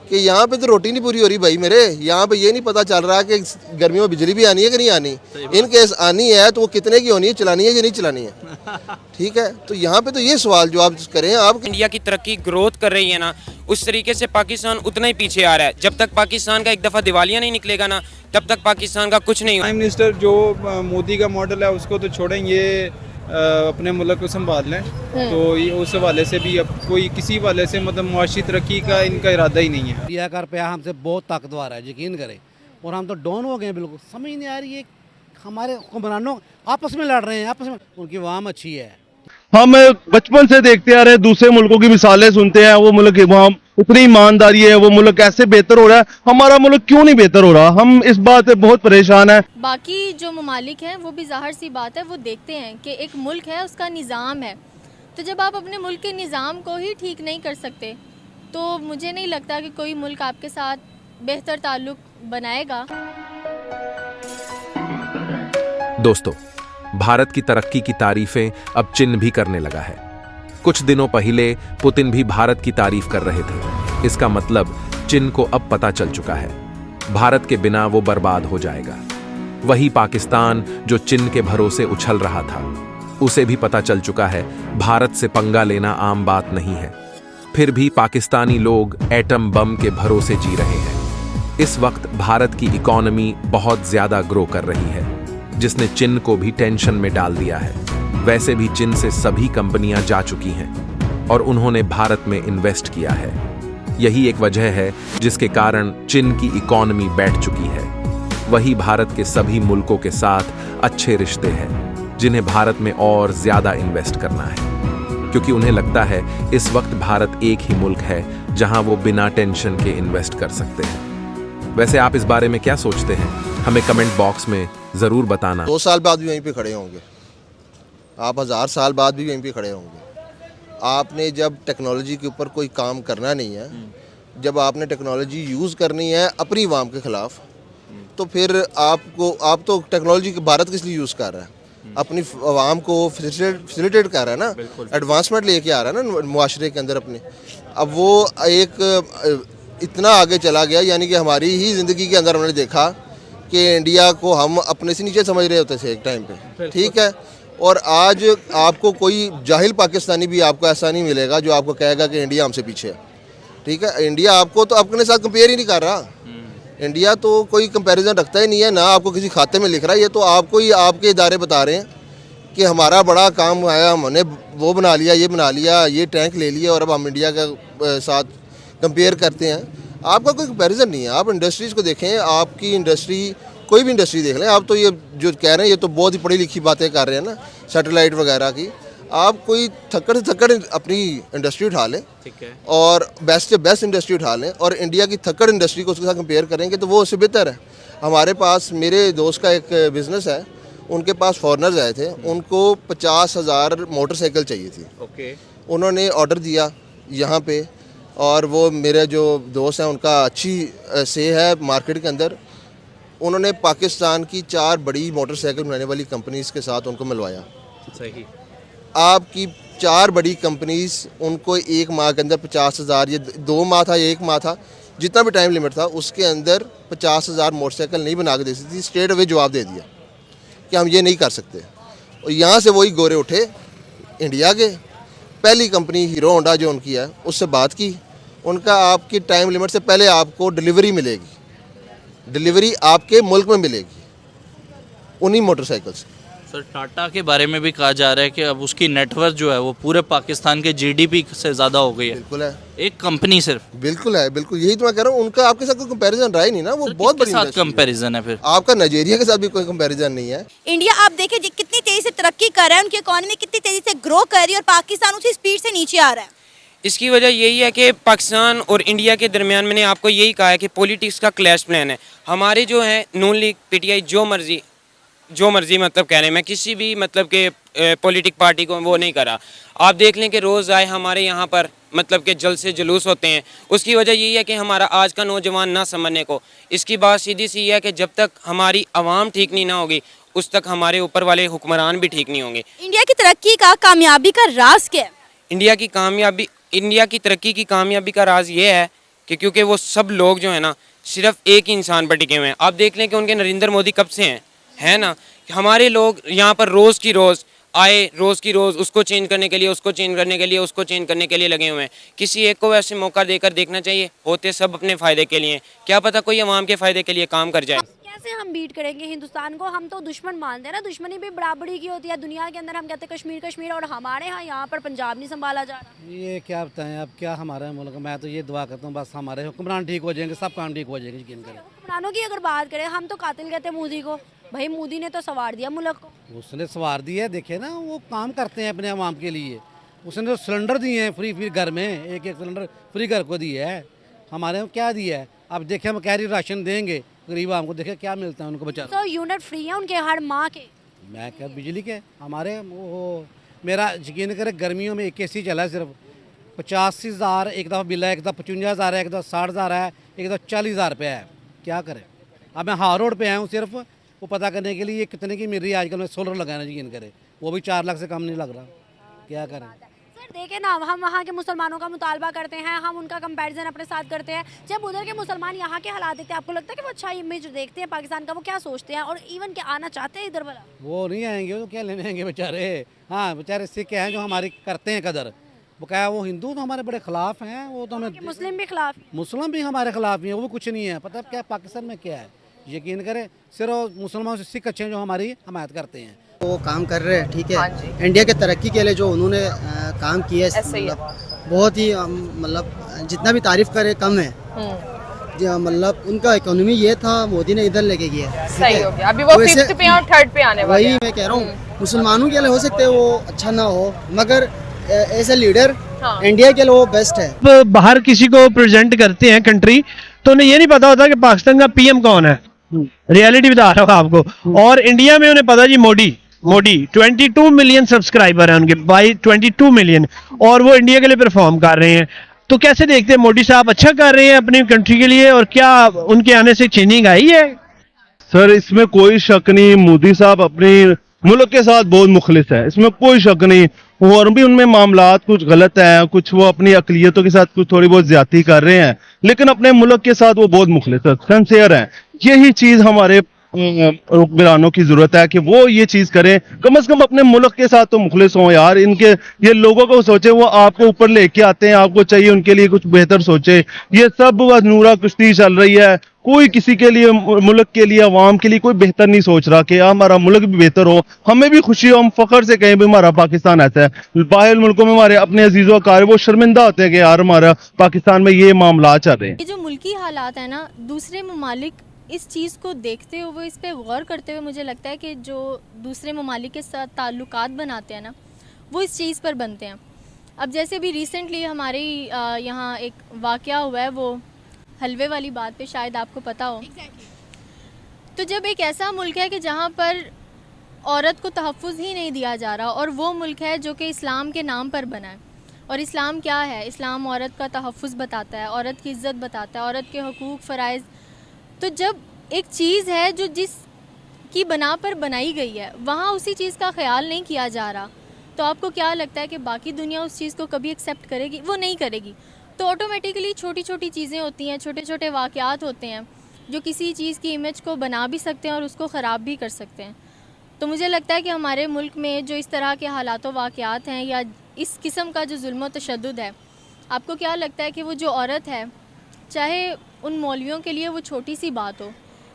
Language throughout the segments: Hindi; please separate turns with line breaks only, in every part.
कि यहाँ पे तो रोटी नहीं पूरी हो रही भाई मेरे, यहाँ पे ये नहीं पता चल रहा कि गर्मियों में बिजली भी आनी है कि नहीं आनी, इन केस आनी है तो वो कितने की होनी है, चलानी है या नहीं चलानी है। ठीक है, तो यहाँ पे तो ये सवाल जो आप करें आप।
इंडिया की तरक्की ग्रोथ कर रही है ना, उस तरीके से पाकिस्तान उतना ही पीछे आ रहा है। जब तक पाकिस्तान का एक दफ़ा दिवालिया नहीं निकलेगा ना, तब तक पाकिस्तान का कुछ नहीं।
प्राइम मिनिस्टर जो मोदी का मॉडल है उसको तो छोड़ें, ये अपने मुल्क को संभाल लें, तो ये उस हवाले से भी अब कोई किसी हवाले से मतलब मुआशी तरक्की का इनका इरादा ही नहीं है।
इंडिया का रुपया हमसे बहुत ताकतवर है, यकीन करें, और हम तो डाउन हो गए, बिल्कुल समझ नहीं आ रही है। हमारे हुक्मरानों आपस में लड़ रहे हैं, आपस में, उनकी वाम अच्छी है।
हम बचपन से देखते आ रहे हैं, दूसरे मुल्कों की मिसालें सुनते हैं, वो मुल्क वहाँ उतनी ईमानदारी है, वो मुल्क कैसे बेहतर हो रहा है, हमारा मुल्क क्यों नहीं बेहतर हो रहा। हम इस बात से बहुत परेशान हैं।
बाकी जो ममालिक हैं वो भी ज़ाहिर सी बात है, वो देखते हैं कि एक मुल्क है, उसका निज़ाम है, तो जब आप अपने मुल्क के निज़ाम को ही ठीक नहीं कर सकते तो मुझे नहीं लगता कि कोई मुल्क आपके साथ बेहतर ताल्लुक़ बनाएगा।
दोस्तों, भारत की तरक्की की तारीफें अब चीन भी करने लगा है। कुछ दिनों पहले पुतिन भी भारत की तारीफ कर रहे थे। इसका मतलब चीन को अब पता चल चुका है, भारत के बिना वो बर्बाद हो जाएगा। वही पाकिस्तान जो चीन के भरोसे उछल रहा था, उसे भी पता चल चुका है भारत से पंगा लेना आम बात नहीं है। फिर भी पाकिस्तानी लोग एटम बम के भरोसे जी रहे हैं। इस वक्त भारत की इकॉनमी बहुत ज्यादा ग्रो कर रही है, जिसने चीन को भी टेंशन में डाल दिया है। वैसे भी चीन से सभी कंपनियां जा चुकी हैं और उन्होंने भारत में इन्वेस्ट किया है। यही एक वजह है जिसके कारण चीन की इकॉनमी बैठ चुकी है। वही भारत के सभी मुल्कों के साथ अच्छे रिश्ते हैं, जिन्हें भारत में और ज्यादा इन्वेस्ट करना है, क्योंकि उन्हें लगता है इस वक्त भारत एक ही मुल्क है जहां वो बिना टेंशन के इन्वेस्ट कर सकते हैं। वैसे आप इस बारे में क्या सोचते हैं? हमें कमेंट बॉक्स में जरूर बताना।
2 साल बाद भी वहीं पे खड़े होंगे आप, 1000 साल बाद भी वहीं पे खड़े होंगे। आपने जब टेक्नोलॉजी के ऊपर कोई काम करना नहीं है, जब आपने टेक्नोलॉजी यूज़ करनी है अपनी आवाम के ख़िलाफ़, तो फिर आप तो टेक्नोलॉजी भारत किस लिए यूज़ कर रहा है? अपनी आवाम को फैसिलिटेट कर रहा है ना, एडवांसमेंट लेके आ रहा है ना मुआशरे के अंदर अपने। अब वो एक इतना आगे चला गया, यानी कि हमारी ही ज़िंदगी के अंदर हमने देखा कि इंडिया को हम अपने से नीचे समझ रहे होते थे एक टाइम पे, ठीक है। और आज आपको कोई जाहिल पाकिस्तानी भी आपको ऐसा नहीं मिलेगा जो आपको कहेगा कि इंडिया हमसे पीछे है, ठीक है। इंडिया आपको तो अपने साथ कंपेयर ही नहीं कर रहा। इंडिया तो कोई कंपैरिजन रखता ही नहीं है, ना आपको किसी खाते में लिख रहा है। ये तो आपको ही आपके इदारे बता रहे हैं कि हमारा बड़ा काम आया, हमने वो बना लिया, ये बना लिया, ये टैंक ले लिया, और अब हम इंडिया के साथ कंपेयर करते हैं। आपका कोई कंपैरिजन नहीं है। आप इंडस्ट्रीज़ को देखें, आपकी इंडस्ट्री कोई भी इंडस्ट्री देख लें। आप तो ये जो कह रहे हैं ये तो बहुत ही पढ़ी लिखी बातें कर रहे हैं ना, सैटेलाइट वगैरह की। आप कोई थक्कड़ से थक्कड़ अपनी इंडस्ट्री उठा लें,
ठीक है,
और बेस्ट से बेस्ट इंडस्ट्री उठा लें, और इंडिया की थक्कड़ इंडस्ट्री को उसके साथ कंपेयर करेंगे तो वो उससे बेहतर है। हमारे पास मेरे दोस्त का एक बिज़नेस है, उनके पास फॉरेनर्स आए थे, उनको 50,000 मोटरसाइकिल चाहिए थी।
ओके,
उन्होंने ऑर्डर दिया यहाँ पे, और वो मेरे जो दोस्त हैं उनका अच्छी से है मार्केट के अंदर। उन्होंने पाकिस्तान की 4 बड़ी मोटरसाइकिल बनाने वाली कंपनीज़ के साथ उनको मिलवाया।
सही।
आपकी 4 बड़ी कंपनीज़ उनको 1 माह के अंदर 50,000, ये 2 माह था, 1 माह था, जितना भी टाइम लिमिट था उसके अंदर 50,000 मोटरसाइकिल नहीं बना के दे सकती थी। स्ट्रेट अवे जवाब दे दिया कि हम ये नहीं कर सकते। और यहाँ से वही गोरे उठे इंडिया के, पहली कंपनी हीरो होंडा जो उनकी है उससे बात की, उनका आपकी टाइम लिमिट से पहले आपको डिलीवरी मिलेगी, डिलीवरी आपके मुल्क में मिलेगी उन्हीं मोटरसाइकिल से।
सर, टाटा के बारे में भी कहा जा रहा है कि अब उसकी नेटवर्थ जो है वो पूरे पाकिस्तान के जीडीपी से ज़्यादा हो गई है।
बिल्कुल है,
एक कंपनी सिर्फ।
बिल्कुल है, बिल्कुल यही तो मैं कह रहा हूँ। उनका आपके साथ कोई कंपैरिजन रहा ही नहीं ना, वो बहुत बड़ी
साथ कंपैरिजन है। फिर
आपका नाइजीरिया के साथ भी कोई कंपैरिजन नहीं है।
इंडिया आप देखिए कितनी तेजी से तरक्की कर रहा है, उनकी इकॉनमी कितनी तेजी से ग्रो कर रही है, और पाकिस्तान उसी स्पीड से नीचे आ रहा है।
इसकी वजह यही है कि पाकिस्तान और इंडिया के दरमियान, मैंने आपको यही कहा है कि पॉलिटिक्स का क्लैश प्लान है। हमारे जो है नून लीग, पीटीआई, जो मर्जी मतलब कह रहे हैं, मैं किसी भी मतलब के पॉलिटिक पार्टी को वो नहीं करा। आप देख लें कि रोज़ आए हमारे यहाँ पर मतलब के जल्द से जुलूस होते हैं। उसकी वजह यही है कि हमारा आज का नौजवान ना समझने को। इसकी बात सीधी सी है कि जब तक हमारी आवाम ठीक नहीं ना होगी, उस तक हमारे ऊपर वाले हुक्मरान भी ठीक नहीं होंगे।
इंडिया की तरक्की का कामयाबी का राज क्या है?
इंडिया की तरक्की की कामयाबी का राज ये है कि क्योंकि वो सब लोग जो है ना सिर्फ एक ही इंसान पर टिके हुए हैं। आप देख लें कि उनके नरेंद्र मोदी कब से हैं, है ना। हमारे लोग यहाँ पर रोज़ की रोज़ आए, रोज़ की रोज़ उसको चेंज करने के लिए, उसको चेंज करने के लिए, उसको चेंज करने के लिए लगे हुए हैं। किसी एक को वैसे मौका देकर देखना चाहिए, होते सब अपने फ़ायदे के लिए, क्या पता कोई अवाम के फ़ायदे के लिए काम कर जाए।
कैसे हम बीट करेंगे हिंदुस्तान को? हम तो दुश्मन मानते हैं ना, दुश्मनी भी बराबरी की होती है। दुनिया के अंदर हम कहते हैं कश्मीर कश्मीर, और हमारे यहाँ पर पंजाब नहीं संभाला जा रहा।
ये क्या बताएं अब, क्या हमारा मुल्क, मैं तो ये दुआ करता हूँ बस हमारे हुक्मरान ठीक हो जाएंगे, सब काम ठीक हो जाएंगे, यकीन करें।
हुक्मरानों की अगर बात करें, हम तो कातिल कहते हैं मोदी को। भाई मोदी ने तो सवार दिया मुल्क को।
उसने सवार दिया है, देखे ना वो काम करते हैं अपने आवाम के लिए। उसने तो सिलेंडर दिए हैं फ्री फ्री घर में, एक एक सिलेंडर फ्री घर को दिया है। हमारे यहाँ क्या दिया है? अब देखे हम कह रही राशन देंगे गरीब आवाम को, देखे क्या मिलता है उनको बचा।
तो यूनिट फ्री है उनके हर माह के।
मैं क्या बिजली के हमारे वो मेरा यकीन करे गर्मियों में एक AC चला है सिर्फ 85,000 एक दफ़ा बिल है, एक दफ़ा 55,000 है, एक दफ़ा 60,000 है, एक दफ़ा 40,000 रुपये है। क्या करें? अब मैं हार रोड पे आया हूँ सिर्फ वो पता करने के लिए कितने की मिल रही है आजकल। मैं सोलर लगाना यकीन करे, वो भी 4 लाख से कम नहीं लग रहा। क्या करें?
सर देखें ना, हम वहाँ के मुसलमानों का मुतालबा करते हैं, हम उनका कंपैरिजन अपने साथ करते हैं। जब उधर के मुसलमान यहाँ के हालात देखते हैं, आपको लगता है कि वो अच्छा इमेज देखते हैं पाकिस्तान का? वो क्या सोचते हैं और इवन क्या आना चाहते हैं इधर वाला?
वो नहीं आएंगे, वो क्या लेने आएंगे बेचारे। हाँ बेचारे सिख हैं जो हमारी करते हैं कदर। वो क्या वो हिंदू तो हमारे बड़े खिलाफ हैं, वो तो हमें
मुस्लिम भी खिलाफ।
मुस्लिम भी हमारे खिलाफ ही है, वो कुछ नहीं है। पता है क्या पाकिस्तान में क्या है? यकीन करें सिर्फ मुसलमानों से सिख अच्छे हैं जो हमारी हमायत करते हैं।
वो काम कर रहे हैं, ठीक है। इंडिया के तरक्की के लिए जो उन्होंने काम किया है, मतलब बहुत ही मतलब जितना भी तारीफ करे कम है। मतलब उनका इकोनॉमी ये था, मोदी ने इधर लेके गया।
सही हो गया, अभी वो 5th पे और 3rd पे आने वाले हैं।
वही मैं कह रहा हूँ, मुसलमानों के लिए हो सकते है वो अच्छा ना हो, मगर एज ए लीडर इंडिया के लिए वो बेस्ट है।
बाहर किसी को प्रेजेंट करते हैं कंट्री, तो उन्हें ये नहीं पता होता कि पाकिस्तान का PM कौन है। रियलिटी बता रहा हूँ आपको। और इंडिया में उन्हें पता जी मोदी 22 मिलियन सब्सक्राइबर हैं उनके, बाई 22 मिलियन, और वो इंडिया के लिए परफॉर्म कर रहे हैं। तो कैसे देखते हैं मोदी साहब अच्छा कर रहे हैं अपनी कंट्री के लिए, और क्या उनके आने से चेंजिंग आई है?
सर इसमें कोई शक नहीं, मोदी साहब अपने मुल्क के साथ बहुत मुखलिस है, इसमें कोई शक नहीं। और भी उनमें मामलात कुछ गलत हैं, कुछ वो अपनी अकलियतों के साथ कुछ थोड़ी बहुत ज्यादती कर रहे हैं, लेकिन अपने मुल्क के साथ वो बहुत मुखलिस है, सिंसियर हैं। यही चीज हमारे हुक्मरानों की जरूरत है कि वो ये चीज करें, कम से कम अपने मुल्क के साथ तो मुखलिस हों यार। इनके ये लोगों को सोचे, वो आपको ऊपर लेके आते हैं, आपको चाहिए उनके लिए कुछ बेहतर सोचे। ये सब बस नूरा कुश्ती चल रही है, कोई किसी के लिए, मुल्क के लिए, अवाम के लिए कोई बेहतर नहीं सोच रहा कि हमारा मुल्क भी बेहतर हो, हमें भी खुशी हो, हम फख्र से कहें भी हमारा पाकिस्तान ऐसा है। बाहर मुल्कों में हमारे अपने अजीजों कार वो शर्मिंदा होते हैं कि यार हमारा पाकिस्तान में ये मामला चल रहे हैं।
ये जो मुल्की हालात है ना, दूसरे ममालिक इस चीज़ को देखते हुए, इस पे गौर करते हुए, मुझे लगता है कि जो दूसरे ममालिक के साथ ताल्लुकात बनाते हैं ना, वो इस चीज़ पर बनते हैं। अब जैसे भी रिसेंटली हमारे यहाँ एक वाक़या हुआ है, वो हलवे वाली बात पे, शायद आपको पता हो। तो जब एक ऐसा मुल्क है कि जहाँ पर औरत को तहफ़्फ़ुज़ ही नहीं दिया जा रहा, और वो मुल्क है जो कि इस्लाम के नाम पर बना है, और इस्लाम क्या है? इस्लाम औरत का तहफ़्फ़ुज़ बताता है, औरत की इज़्ज़त बताता है, औरत के हकूक़ फ़राइज़। तो जब एक चीज़ है जो जिस की बना पर बनाई गई है, वहाँ उसी चीज़ का ख्याल नहीं किया जा रहा, तो आपको क्या लगता है कि बाकी दुनिया उस चीज़ को कभी एक्सेप्ट करेगी? वो नहीं करेगी। तो ऑटोमेटिकली छोटी छोटी चीज़ें होती हैं, छोटे छोटे वाक़यात होते हैं जो किसी चीज़ की इमेज को बना भी सकते हैं और उसको ख़राब भी कर सकते हैं। तो मुझे लगता है कि हमारे मुल्क में जो इस तरह के हालात व वाक़यात हैं, या इस किस्म का जो जुल्म व तशद्दुद है, आपको क्या लगता है कि वो जो औरत है, चाहे उन मौलवियों के लिए वो छोटी सी बात हो,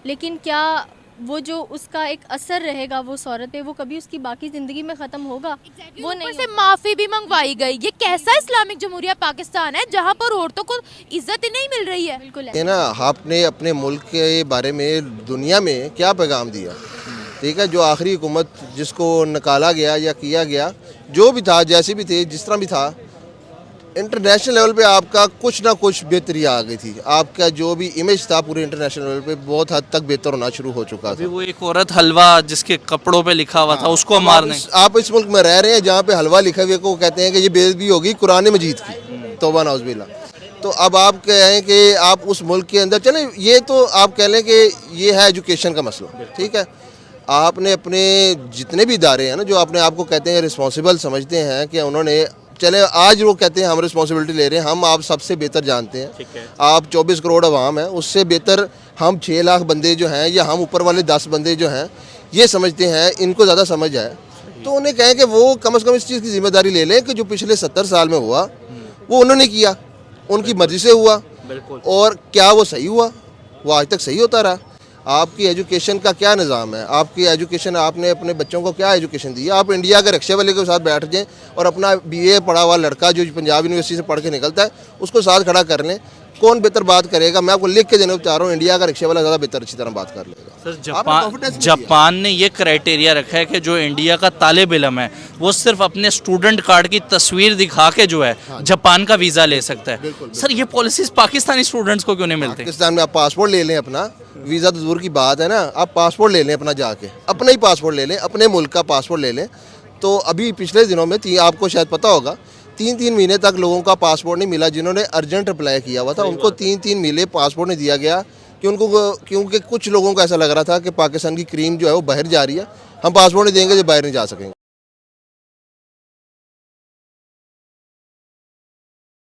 लेकिन क्या वो जो उसका एक असर रहेगा वो उस औरत पे, वो कभी उसकी बाकी ज़िंदगी में ख़त्म होगा?
वो नहीं से माफ़ी भी मंगवाई गई। ये कैसा इस्लामिक जमहूरिया पाकिस्तान है जहाँ पर औरतों को इज्जत ही नहीं मिल रही है?
बिल्कुल
है ना। आपने अपने मुल्क के बारे में दुनिया में क्या पैगाम दिया? ठीक है, जो आखिरी हुकूमत जिसको निकाला गया या किया गया, जो भी था, जैसे भी थे, जिस तरह भी था, इंटरनेशनल लेवल पे आपका कुछ ना कुछ बेहतरी आ गई थी। आपका जो भी इमेज था पूरे इंटरनेशनल लेवल पे बहुत हद तक बेहतर होना शुरू हो चुका था।
वो एक औरत हलवा जिसके कपड़ों पे लिखा हुआ था, उसको मारने।
आप इस मुल्क में रह रहे हैं जहाँ पे हलवा लिखा हुए को कहते हैं कि ये बेइज्जती होगी कुरान मजीद की, तौबा नाउज़ुबिल्लाह। तो अब आप कहें कि आप उस मुल्क के अंदर चलें, ये तो आप कह लें कि ये है एजुकेशन का मसला। ठीक है, आपने अपने जितने भी इदारे हैं ना, जो अपने आप को कहते हैं रिस्पॉन्सिबल समझते हैं कि उन्होंने चले आज वो कहते हैं हम रिस्पॉन्सिबिलिटी ले रहे हैं, हम आप सबसे बेहतर जानते हैं।
ठीक है।
आप 24 करोड़ अवाम है, उससे बेहतर हम 6 लाख बंदे जो हैं या हम ऊपर वाले 10 बंदे जो हैं ये समझते हैं, इनको ज़्यादा समझ है। तो उन्हें कहें कि वो कम से कम इस चीज़ की जिम्मेदारी ले लें कि जो पिछले 70 साल में हुआ वो उन्होंने किया, उनकी मर्जी से हुआ, और क्या वो सही हुआ? वो आज तक सही होता रहा। आपकी एजुकेशन का क्या निज़ाम है? आपकी एजुकेशन, आपने अपने बच्चों को क्या एजुकेशन दी? आप इंडिया के रिक्शे वाले के साथ बैठ जाएं और अपना BA पढ़ा हुआ लड़का जो पंजाब यूनिवर्सिटी से पढ़ के निकलता है उसको साथ खड़ा कर लें, कौन बेहतर बात करेगा? मैं आपको लिख के देना चाह रहा हूँ, इंडिया का रिक्शे वाला ज़्यादा बेहतर अच्छी तरह बात कर लेगा।
सर जापान ने ये क्राइटेरिया रखा है कि जो इंडिया का तालिब इल्म है वो सिर्फ अपने स्टूडेंट कार्ड की तस्वीर दिखा के जो है जापान का वीज़ा ले सकता है। सर ये पॉलिसीज पाकिस्तानी स्टूडेंट्स को क्यों नहीं मिलती?
पाकिस्तान में आप पासपोर्ट ले लें अपना, वीज़ा तो दूर की बात है ना, आप पासपोर्ट ले लें अपना, जाके अपना ही पासपोर्ट ले लें, अपने मुल्क का पासपोर्ट ले लें। तो अभी पिछले दिनों में आपको शायद पता होगा 3-3 महीने तक लोगों का पासपोर्ट नहीं मिला, जिन्होंने अर्जेंट अप्लाई किया हुआ था उनको 3-3 महीने पासपोर्ट नहीं दिया गया कि उनको, क्योंकि कुछ लोगों को ऐसा लग रहा था कि पाकिस्तान की क्रीम जो है वो बाहर जा रही है, हम पासपोर्ट नहीं देंगे जो बाहर नहीं जा सकेंगे।